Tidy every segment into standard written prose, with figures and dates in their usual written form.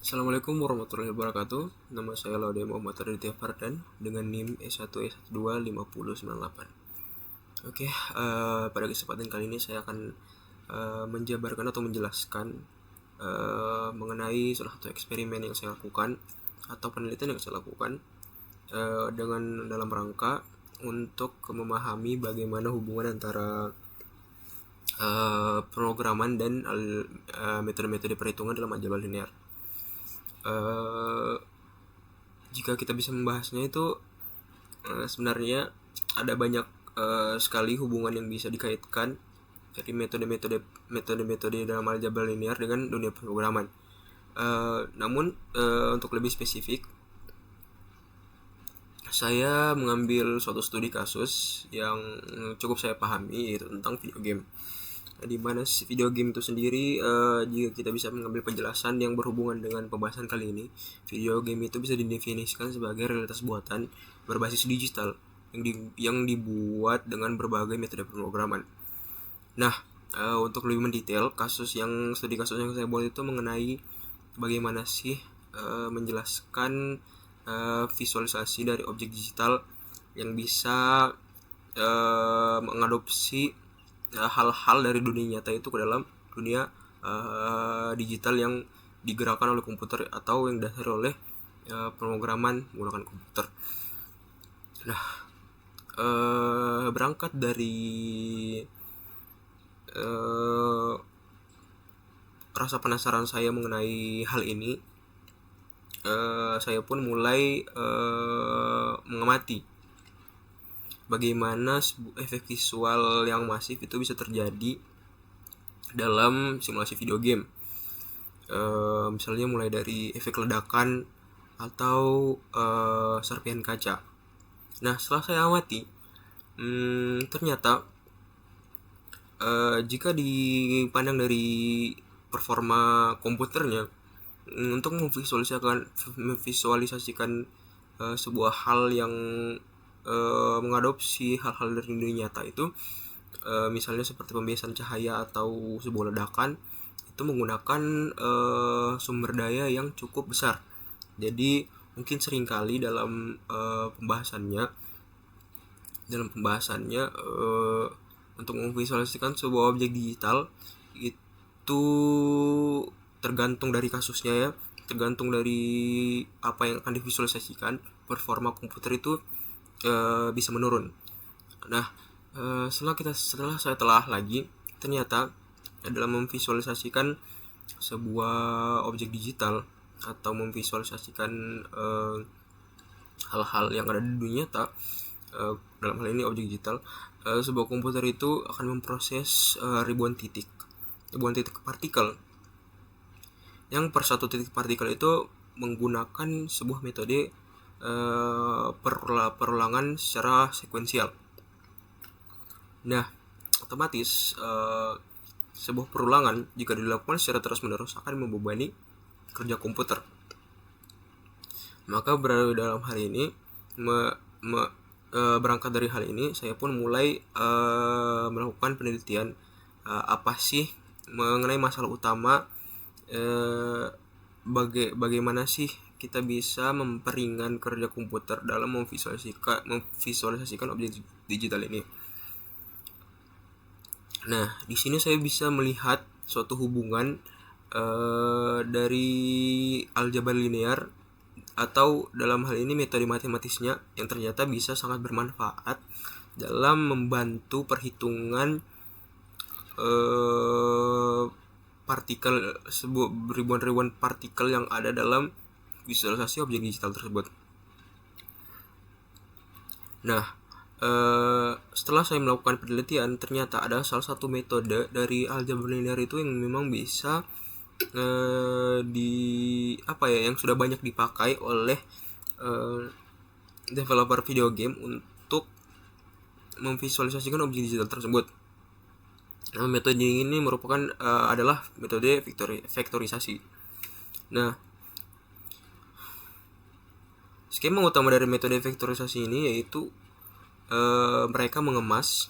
Assalamualaikum warahmatullahi wabarakatuh. Nama saya Laude Muhammad Raditya Fardan dengan NIM S1S25098. Oke, pada kesempatan kali ini saya akan menjabarkan atau menjelaskan mengenai salah satu eksperimen yang saya lakukan atau penelitian yang saya lakukan dengan dalam rangka untuk memahami bagaimana hubungan antara pemrograman dan metode-metode perhitungan dalam aljabar linear. Jika kita bisa membahasnya itu sebenarnya ada banyak sekali hubungan yang bisa dikaitkan dari metode-metode dalam aljabar linear dengan dunia pemrograman. Namun untuk lebih spesifik, saya mengambil suatu studi kasus yang cukup saya pahami, yaitu tentang video game. Di mana video game itu sendiri, jika kita bisa mengambil penjelasan yang berhubungan dengan pembahasan kali ini, video game itu bisa didefinisikan sebagai realitas buatan berbasis digital yang dibuat dengan berbagai metode pemrograman. Nah, untuk lebih mendetail, studi kasus yang saya buat itu mengenai bagaimana sih menjelaskan visualisasi dari objek digital yang bisa mengadopsi hal-hal dari dunia nyata itu ke dalam dunia digital yang digerakkan oleh komputer atau yang didasari oleh pemrograman menggunakan komputer. Nah, berangkat dari rasa penasaran saya mengenai hal ini, saya pun mulai mengamati bagaimana efek visual yang masif itu bisa terjadi dalam simulasi video game. Misalnya mulai dari efek ledakan atau serpihan kaca. Nah, setelah saya amati, ternyata jika dipandang dari performa komputernya untuk memvisualisasikan sebuah hal yang mengadopsi hal-hal dari dunia nyata itu, misalnya seperti pembiasan cahaya atau sebuah ledakan, itu menggunakan sumber daya yang cukup besar. Jadi mungkin seringkali dalam pembahasannya untuk memvisualisasikan sebuah objek digital itu tergantung dari kasusnya ya, tergantung dari apa yang akan divisualisasikan, performa komputer itu bisa menurun. Nah, setelah saya telah lagi, ternyata dalam memvisualisasikan sebuah objek digital atau memvisualisasikan hal-hal yang ada di dunia nyata, dalam hal ini objek digital, sebuah komputer itu akan memproses ribuan titik partikel, yang per satu titik partikel itu menggunakan sebuah metode perulangan secara sekuensial. Nah, otomatis sebuah perulangan jika dilakukan secara terus-menerus akan membebani kerja komputer. Maka dalam hal ini berangkat dari hal ini, saya pun mulai melakukan penelitian apa sih mengenai masalah utama, bagaimana sih kita bisa memperingan kerja komputer dalam memvisualisasikan objek digital ini. Nah, di sini saya bisa melihat suatu hubungan dari aljabar linear atau dalam hal ini metode matematisnya yang ternyata bisa sangat bermanfaat dalam membantu perhitungan ribuan partikel yang ada dalam visualisasi objek digital tersebut. Nah, setelah saya melakukan penelitian, ternyata ada salah satu metode dari aljabar linear itu yang memang bisa yang sudah banyak dipakai oleh developer video game untuk memvisualisasikan objek digital tersebut. Nah, metode ini merupakan adalah metode vektorisasi. Nah, skema utama dari metode vektorisasi ini yaitu mereka mengemas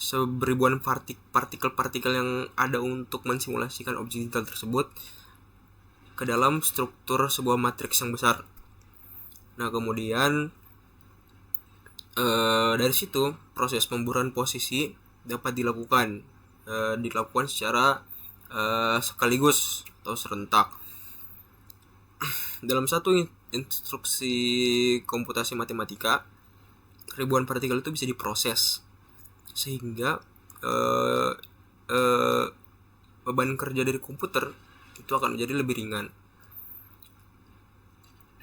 seribuan partikel-partikel yang ada untuk mensimulasikan objek digital tersebut ke dalam struktur sebuah matriks yang besar. Nah, kemudian dari situ proses pemburuan posisi dapat dilakukan secara sekaligus atau serentak. Dalam satu instruksi komputasi matematika, ribuan partikel itu bisa diproses sehingga beban kerja dari komputer itu akan menjadi lebih ringan.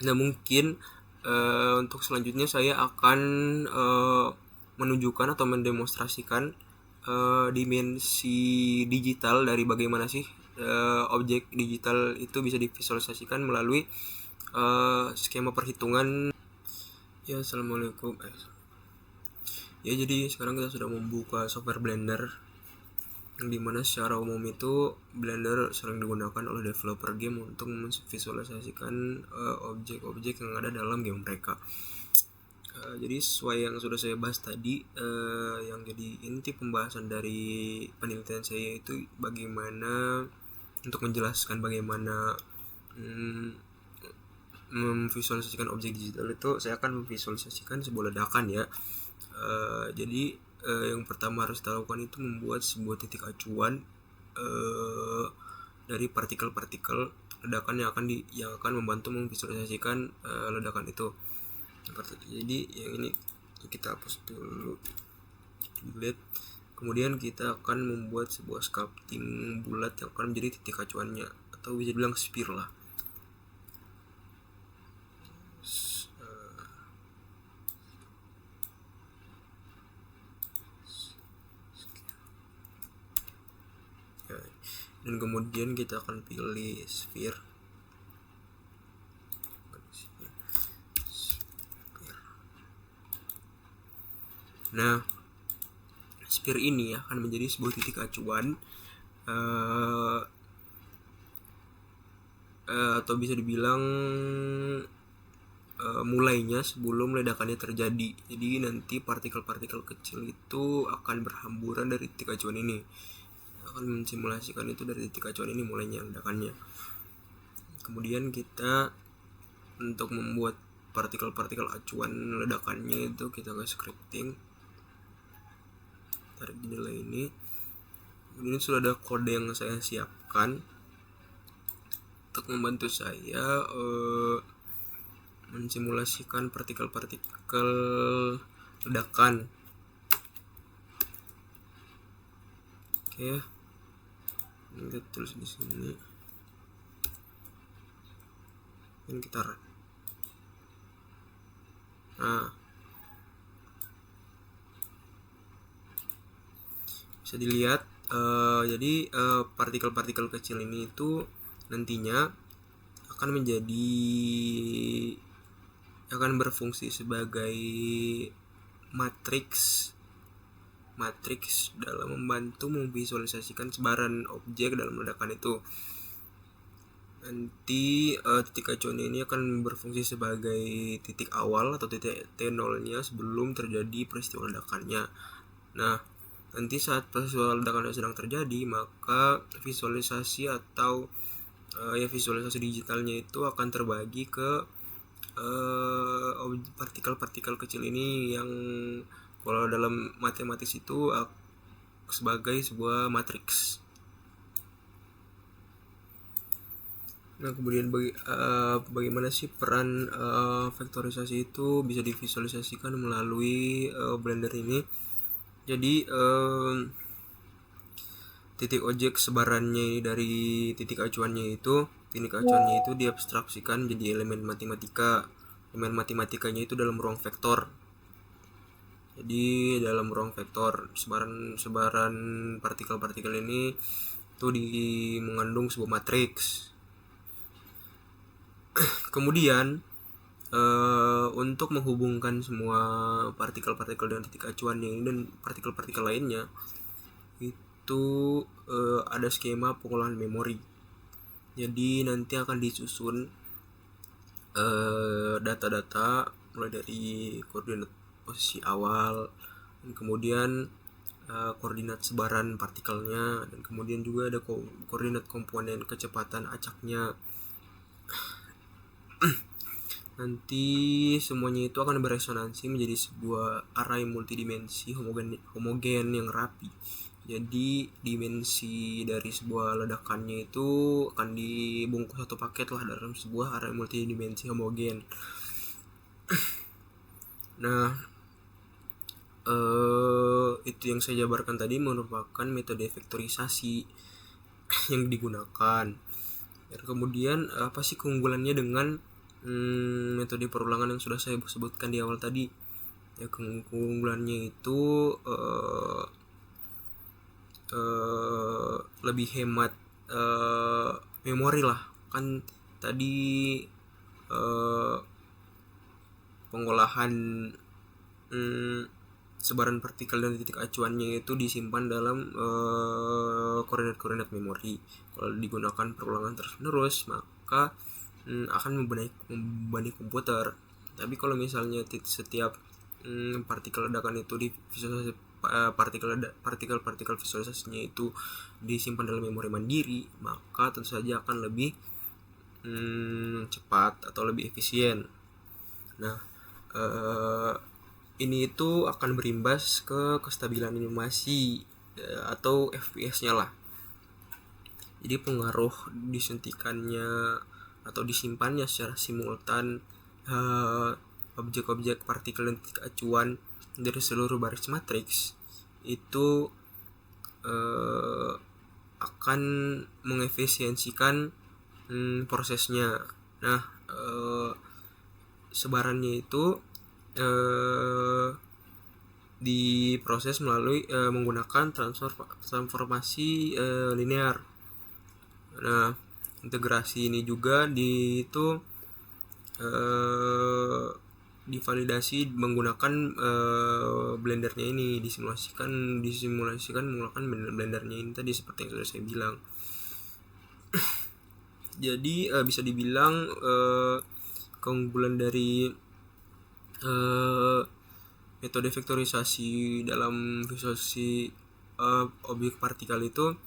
Nah, mungkin untuk selanjutnya saya akan menunjukkan atau mendemonstrasikan dimensi digital dari bagaimana sih objek digital itu bisa divisualisasikan melalui skema perhitungan. Ya, assalamualaikum. Ya, jadi sekarang kita sudah membuka software Blender, yang dimana secara umum itu Blender sering digunakan oleh developer game untuk memvisualisasikan objek-objek yang ada dalam game mereka. Jadi sesuai yang sudah saya bahas tadi, yang jadi inti pembahasan dari penelitian saya itu bagaimana untuk menjelaskan bagaimana memvisualisasikan objek digital itu, saya akan memvisualisasikan sebuah ledakan ya. Jadi yang pertama harus dilakukan itu membuat sebuah titik acuan dari partikel-partikel ledakan yang akan membantu memvisualisasikan ledakan itu. Jadi yang ini kita hapus dulu, delete. Kemudian kita akan membuat sebuah sculpting bulat yang akan menjadi titik acuannya, atau bisa dibilang sphere lah. Dan kemudian kita akan pilih sphere. Nah, sphere ini akan menjadi sebuah titik acuan atau bisa dibilang mulainya sebelum ledakannya terjadi. Jadi nanti partikel-partikel kecil itu akan berhamburan dari titik acuan ini, akan mensimulasikan itu dari titik acuan ini mulainya ledakannya. Kemudian kita untuk membuat partikel-partikel acuan ledakannya itu kita ke scripting, tarik jendela ini. Kemudian sudah ada kode yang saya siapkan untuk membantu saya mensimulasikan partikel-partikel ledakan. Oke, kita tulis di sini. Dan kita run. Nah, bisa dilihat jadi partikel-partikel kecil ini itu nantinya akan berfungsi sebagai matriks dalam membantu memvisualisasikan sebaran objek dalam ledakan itu. Nanti titik acuan ini akan berfungsi sebagai titik awal atau titik T0-nya sebelum terjadi peristiwa ledakannya. Nah, nanti saat peristiwa ledakannya sedang terjadi, maka visualisasi atau visualisasi digitalnya itu akan terbagi ke partikel-partikel kecil ini yang kalau dalam matematis itu sebagai sebuah matriks. Nah, kemudian bagaimana sih peran vektorisasi itu bisa divisualisasikan melalui Blender ini. Jadi titik objek sebarannya dari titik acuannya itu diabstraksikan jadi elemen matematika. Elemen matematikanya itu dalam ruang vektor. Jadi dalam ruang vektor sebaran partikel-partikel ini itu mengandung sebuah matriks. Kemudian untuk menghubungkan semua partikel-partikel dengan titik acuannya ini dan partikel-partikel lainnya itu ada skema pengolahan memori. Jadi nanti akan disusun data-data mulai dari koordinat posisi awal, dan kemudian koordinat sebaran partikelnya, dan kemudian juga ada koordinat komponen kecepatan acaknya. Nanti semuanya itu akan beresonansi menjadi sebuah array multidimensi homogen yang rapi. Jadi dimensi dari sebuah ledakannya itu akan dibungkus satu paket lah dalam sebuah array multidimensi homogen. Nah, itu yang saya jabarkan tadi merupakan metode vektorisasi yang digunakan. Dan kemudian apa sih keunggulannya dengan metode perulangan yang sudah saya sebutkan di awal tadi? Ya, keunggulannya itu lebih hemat memori lah. Kan tadi pengolahan sebaran partikel dan titik acuannya itu disimpan dalam koordinat-koordinat memori. Kalau digunakan perulangan terus-menerus, maka akan membebani komputer. Tapi kalau misalnya setiap partikel ledakan itu divisualisasi, partikel visualisasinya itu disimpan dalam memori mandiri, maka tentu saja akan lebih cepat atau lebih efisien. Nah, ini itu akan berimbas ke kestabilan animasi atau FPS-nya lah. Jadi pengaruh disuntikannya atau disimpannya secara simultan objek-objek partikel dan titik acuan dari seluruh baris matriks itu akan mengefisiensikan prosesnya. Nah, sebarannya itu diproses melalui menggunakan transformasi linear. Nah, integrasi ini juga divalidasi menggunakan blendernya ini, disimulasikan menggunakan blendernya ini tadi seperti yang sudah saya bilang. Jadi bisa dibilang keunggulan dari metode vektorisasi dalam visualisasi objek partikel itu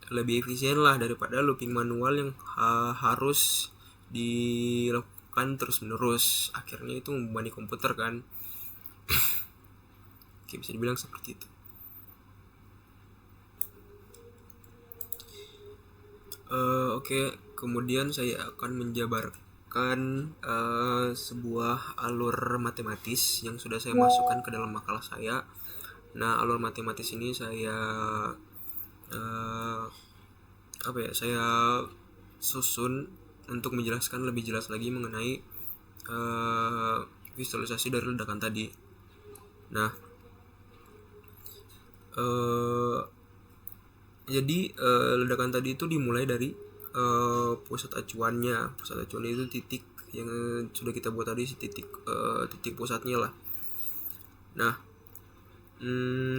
lebih efisien lah daripada looping manual yang harus dilakukan terus-menerus. Akhirnya itu membebani komputer kan. Oke, bisa dibilang seperti itu. Oke, kemudian saya akan menjabarkan sebuah alur matematis yang sudah saya masukkan ke dalam makalah saya. Nah, alur matematis ini saya saya susun untuk menjelaskan lebih jelas lagi mengenai visualisasi dari ledakan tadi. Nah, jadi ledakan tadi itu dimulai dari pusat acuannya. Pusat acuannya itu titik yang sudah kita buat tadi, titik pusatnya lah. Nah,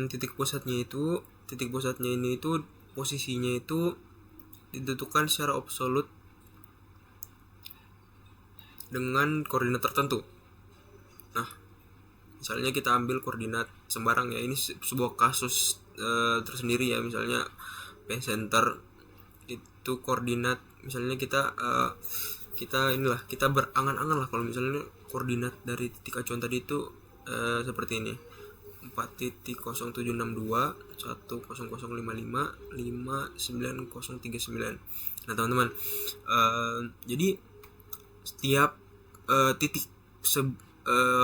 titik pusatnya ini itu posisinya itu ditentukan secara absolut dengan koordinat tertentu. Nah, misalnya kita ambil koordinat sembarang ya, ini sebuah kasus tersendiri ya. Misalnya P-center itu koordinat, misalnya kita berangan-angan lah kalau misalnya koordinat dari titik acuan tadi itu seperti ini: 4.0762 10055 59039. Nah teman-teman, jadi setiap titik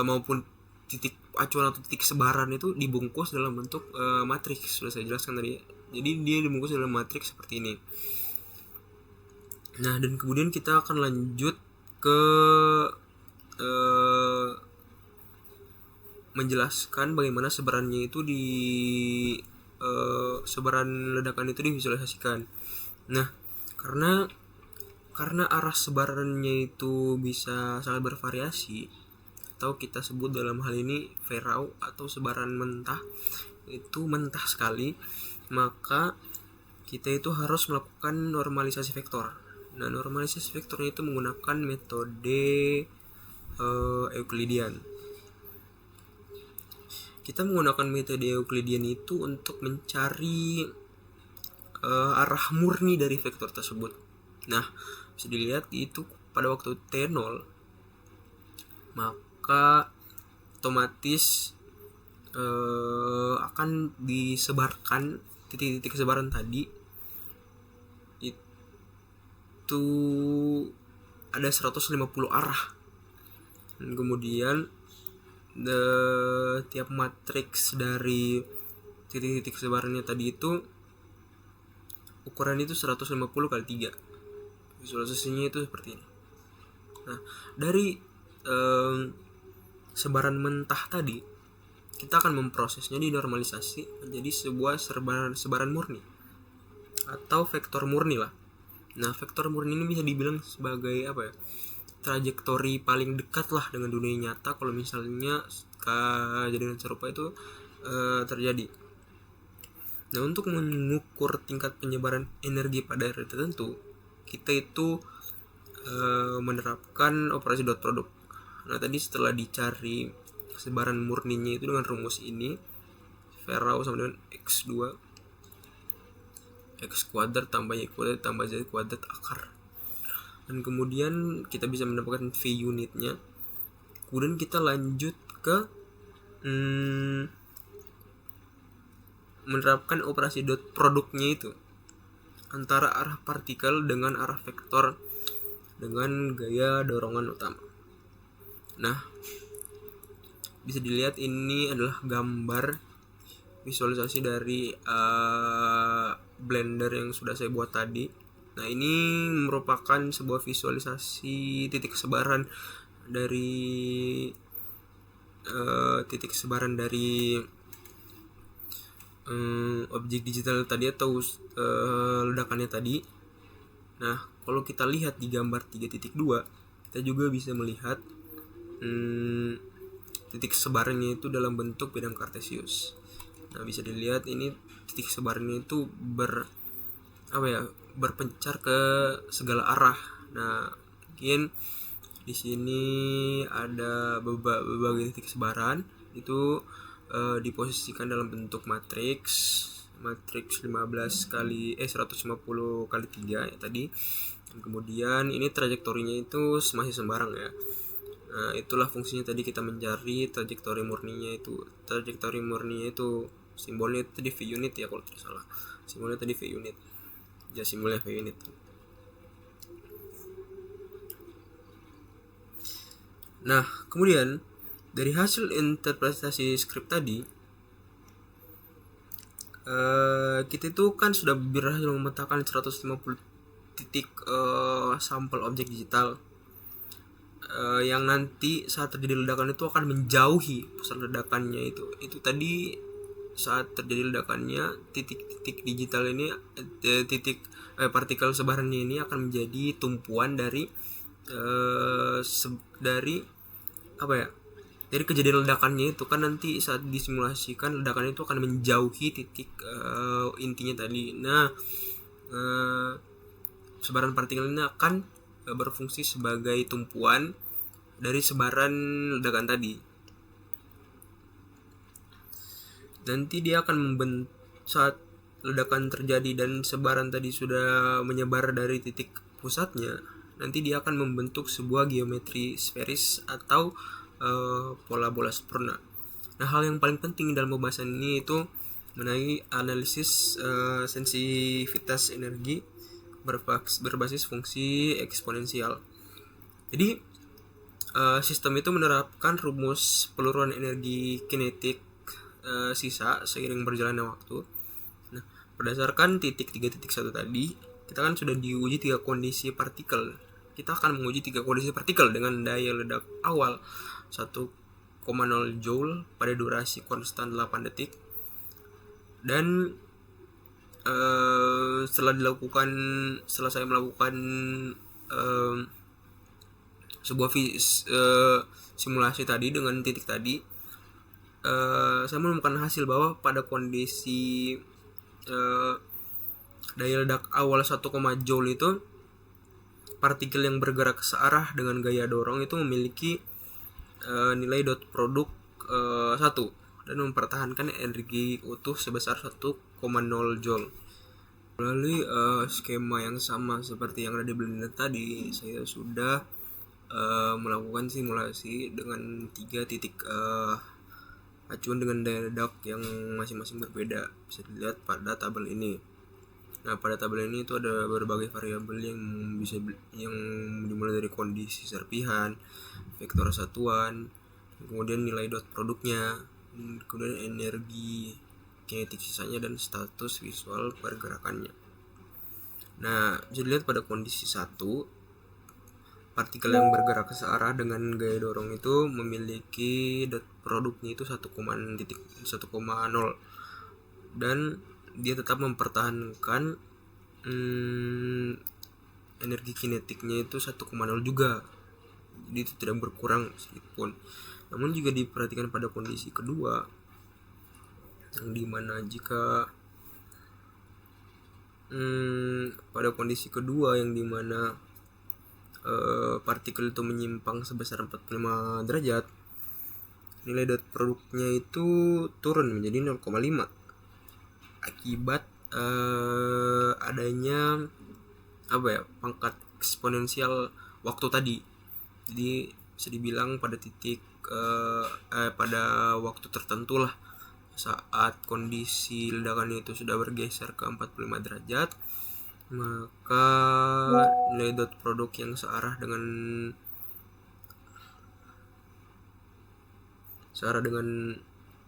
maupun titik acuan atau titik sebaran itu dibungkus dalam bentuk matriks, sudah saya jelaskan tadi. Jadi dia dibungkus dalam matriks seperti ini. Nah, dan kemudian kita akan lanjut ke menjelaskan bagaimana sebarannya itu sebaran ledakan itu divisualisasikan. Nah, karena arah sebarannya itu bisa sangat bervariasi, atau kita sebut dalam hal ini Ferrau atau sebaran mentah, itu mentah sekali, maka kita itu harus melakukan normalisasi vektor. Nah, normalisasi vektornya itu menggunakan metode Euclidean. kita menggunakan metode Euclidean itu untuk mencari arah murni dari vektor tersebut. Nah, bisa dilihat itu pada waktu T0, maka otomatis akan disebarkan titik-titik sebaran tadi itu ada 150 arah. Dan kemudian tiap matriks dari titik-titik sebarannya tadi itu ukuran itu 150 kali 3. Visualisasinya itu seperti ini. Nah, dari sebaran mentah tadi kita akan memprosesnya dinormalisasi menjadi sebuah sebaran murni atau vektor murni lah. Nah, vektor murni ini bisa dibilang sebagai apa ya, trajektori paling dekat lah dengan dunia nyata kalau misalnya kejadian serupa itu terjadi. Nah, untuk mengukur tingkat penyebaran energi pada area tertentu, kita itu menerapkan operasi dot product. Nah, tadi setelah dicari sebaran murninya itu dengan rumus ini, V rho sama dengan X2 X kuadrat tambah Y kuadrat tambah Z kuadrat akar. Dan kemudian kita bisa mendapatkan V unitnya. Kemudian kita lanjut ke menerapkan operasi dot produknya itu antara arah partikel dengan arah vektor dengan gaya dorongan utama. Nah, bisa dilihat ini adalah gambar visualisasi dari Blender yang sudah saya buat tadi. Nah, ini merupakan sebuah visualisasi titik sebaran dari objek digital tadi atau ledakannya tadi. Nah, kalau kita lihat di gambar 3.2, kita juga bisa melihat titik sebarannya itu dalam bentuk bidang kartesius. Nah, bisa dilihat ini titik sebarannya itu berpencar ke segala arah. Nah, mungkin di sini ada berbagai titik sebaran itu diposisikan dalam bentuk matriks 150 kali 3 ya tadi. Dan kemudian ini trajektorinya itu masih sembarang ya. Nah, itulah fungsinya tadi kita mencari trajektori murninya itu. Trajektori murninya itu simbolnya tadi V unit ya kalau tidak salah. Simbolnya tadi V unit. Ya, simbolnya V unit. Nah, kemudian dari hasil interpretasi skrip tadi, kita itu kan sudah berhasil memetakan 150 titik sampel objek digital yang nanti saat terjadi ledakan itu akan menjauhi pusat ledakannya itu. Itu tadi saat terjadi ledakannya titik-titik digital ini partikel sebarannya ini akan menjadi tumpuan dari dari kejadian ledakannya itu kan nanti saat disimulasikan ledakan itu akan menjauhi titik intinya tadi. Nah, sebaran partikel ini akan berfungsi sebagai tumpuan dari sebaran ledakan tadi. Nanti dia akan saat ledakan terjadi dan sebaran tadi sudah menyebar dari titik pusatnya, nanti dia akan membentuk sebuah geometri sferis atau pola bola sempurna. Nah, hal yang paling penting dalam pembahasan ini itu mengenai analisis sensitivitas energi berbasis fungsi eksponensial. Jadi sistem itu menerapkan rumus peluruhan energi kinetik sisa seiring berjalannya waktu. Nah, berdasarkan titik 3.1 tadi, kita kan sudah diuji 3 kondisi partikel. Kita akan menguji 3 kondisi partikel dengan daya ledak awal 1,0 Joule pada durasi konstan 8 detik. Dan setelah saya melakukan sebuah simulasi tadi dengan titik tadi, saya menemukan hasil bahwa pada kondisi daya ledak awal 1, Joule itu partikel yang bergerak searah dengan gaya dorong itu memiliki nilai dot produk 1. dan mempertahankan energi utuh sebesar 1,0 joule. Melalui skema yang sama seperti yang ada di Blender tadi, saya sudah melakukan simulasi dengan 3 titik acuan dengan daya ledak yang masing-masing berbeda, bisa dilihat pada tabel ini. Nah, pada tabel ini itu ada berbagai variabel yang dimulai dari kondisi serpihan, vektor satuan, kemudian nilai dot produknya, kemudian energi kinetik sisanya, dan status visual pergerakannya. Nah, bisa dilihat pada kondisi 1, partikel yang bergerak ke searah dengan gaya dorong itu memiliki dot produknya itu 1,0, dan dia tetap mempertahankan energi kinetiknya itu 1,0 juga, jadi itu tidak berkurang sedikitpun. Namun juga diperhatikan pada kondisi kedua, yang dimana jika pada kondisi kedua yang dimana partikel itu menyimpang sebesar 45 derajat, nilai dot produknya itu turun menjadi 0,5 akibat adanya pangkat eksponensial waktu tadi. Jadi bisa dibilang pada titik pada waktu tertentu lah, saat kondisi ledakan itu sudah bergeser ke 45 derajat, maka nilai dot produk yang searah dengan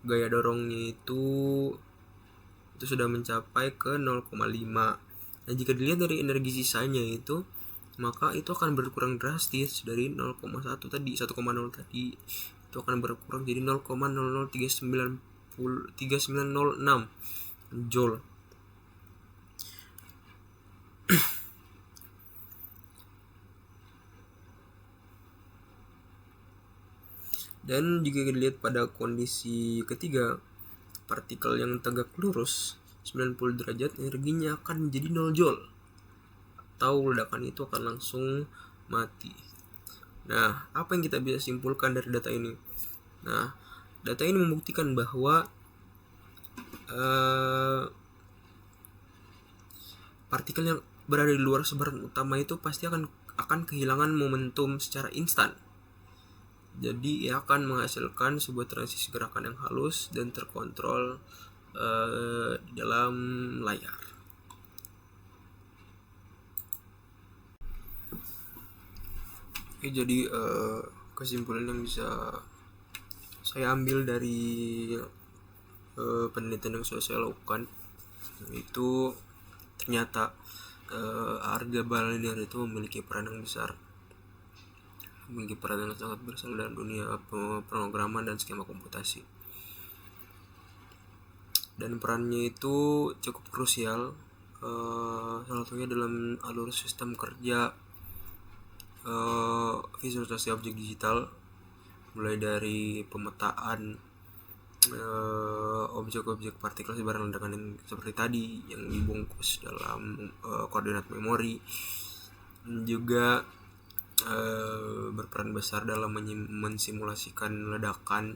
gaya dorongnya itu sudah mencapai ke 0,5. Nah, jika dilihat dari energi sisanya itu, maka itu akan berkurang drastis dari 0,1 tadi, 1,0 tadi itu akan berkurang jadi 0,003906 joule. Dan jika dilihat pada kondisi ketiga, partikel yang tegak lurus 90 derajat energinya akan menjadi 0 joule, atau ledakan itu akan langsung mati. Nah, apa yang kita bisa simpulkan dari data ini? Nah, data ini membuktikan bahwa partikel yang berada di luar sebaran utama itu pasti akan kehilangan momentum secara instan. Jadi ia akan menghasilkan sebuah transisi gerakan yang halus dan terkontrol di dalam layar. Oke, jadi kesimpulan yang bisa saya ambil dari penelitian yang saya lakukan itu ternyata aljabar linear itu memiliki peran yang sangat besar dalam dunia pemrograman dan skema komputasi, dan perannya itu cukup krusial, salah satunya dalam alur sistem kerja visualisasi objek digital, mulai dari pemetaan objek-objek partikel sebaran ledakan yang seperti tadi yang dibungkus dalam koordinat memori, juga berperan besar dalam mensimulasikan ledakan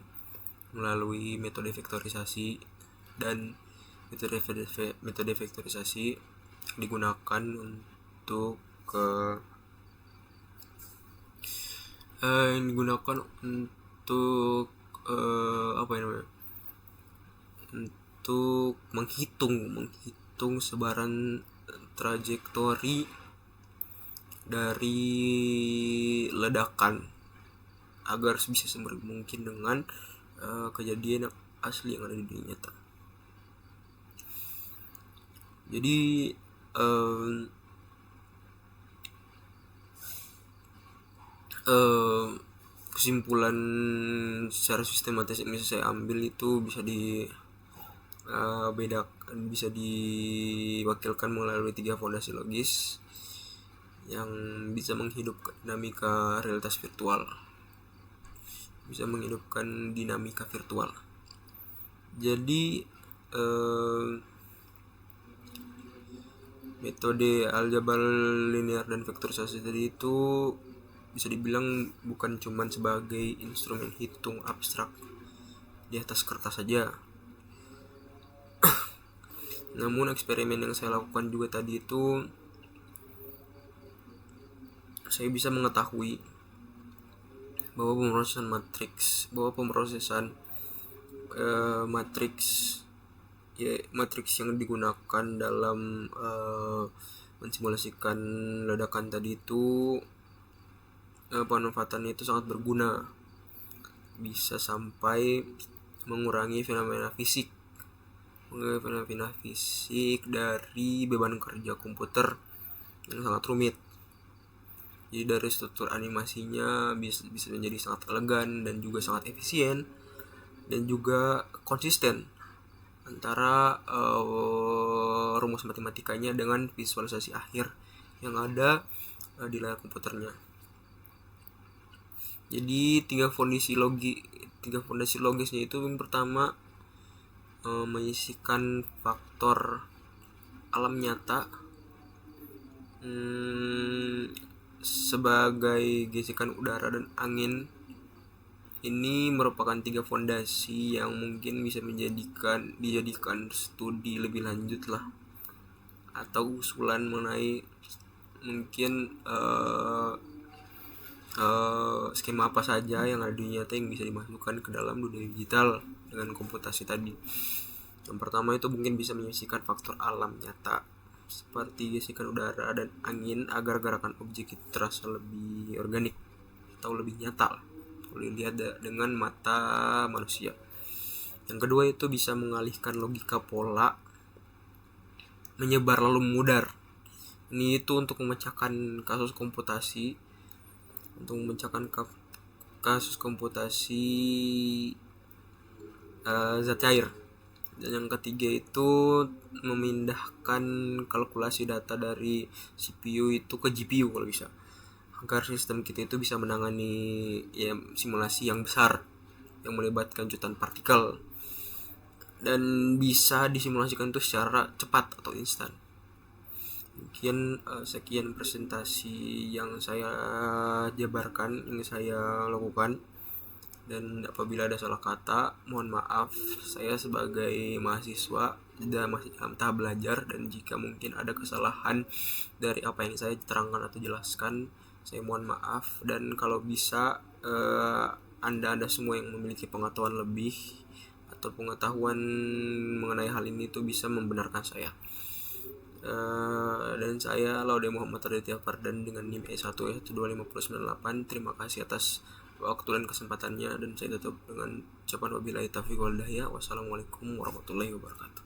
melalui metode vektorisasi, dan metode vektorisasi digunakan untuk untuk menghitung sebaran trajektori dari ledakan agar bisa semirip mungkin dengan kejadian asli yang ada di dunia nyata. Jadi kesimpulan secara sistematis yang bisa saya ambil itu bisa bisa diwakilkan melalui 3 fondasi logis yang bisa menghidupkan dinamika realitas virtual, Jadi metode aljabar linear dan vektorisasi tadi itu bisa dibilang bukan cuma sebagai instrumen hitung abstrak di atas kertas saja. Namun eksperimen yang saya lakukan juga tadi itu, saya bisa mengetahui bahwa pemrosesan matriks yang digunakan dalam mensimulasikan ledakan tadi itu, pemanfaatannya itu sangat berguna, bisa sampai mengurangi fenomena fisik dari beban kerja komputer yang sangat rumit. Jadi dari struktur animasinya bisa menjadi sangat elegan dan juga sangat efisien dan juga konsisten antara rumus matematikanya dengan visualisasi akhir yang ada di layar komputernya. Jadi tiga fondasi logisnya itu, yang pertama menyisihkan faktor alam nyata sebagai gesekan udara dan angin. Ini merupakan tiga fondasi yang mungkin bisa dijadikan studi lebih lanjut lah, atau usulan mengenai mungkin skema apa saja yang ada di nyata yang bisa dimasukkan ke dalam dunia digital dengan komputasi tadi. Yang pertama itu mungkin bisa menyisihkan faktor alam nyata seperti gesekan udara dan angin agar gerakan objek itu terasa lebih organik atau lebih nyata lah, boleh dilihat dengan mata manusia. Yang kedua itu bisa mengalihkan logika pola menyebar lalu memudar. Ini itu untuk memecahkan kasus komputasi zat cair. Dan yang ketiga itu memindahkan kalkulasi data dari CPU itu ke GPU kalau bisa, agar sistem kita itu bisa menangani simulasi yang besar yang melibatkan jutaan partikel dan bisa disimulasikan itu secara cepat atau instan. Mungkin sekian presentasi yang saya jabarkan, yang saya lakukan, dan apabila ada salah kata mohon maaf. Saya sebagai mahasiswa masih dalam tahap belajar, dan jika mungkin ada kesalahan dari apa yang saya terangkan atau jelaskan, saya mohon maaf. Dan kalau bisa anda semua yang memiliki pengetahuan lebih atau pengetahuan mengenai hal ini itu bisa membenarkan saya. Dan saya Laude Muhammad Raditya Fardan dengan NIM E1E12598. Terima kasih atas waktu dan kesempatannya, dan saya tutup dengan ucapan wabillahi taufiq wal hidayah. Wassalamualaikum warahmatullahi wabarakatuh.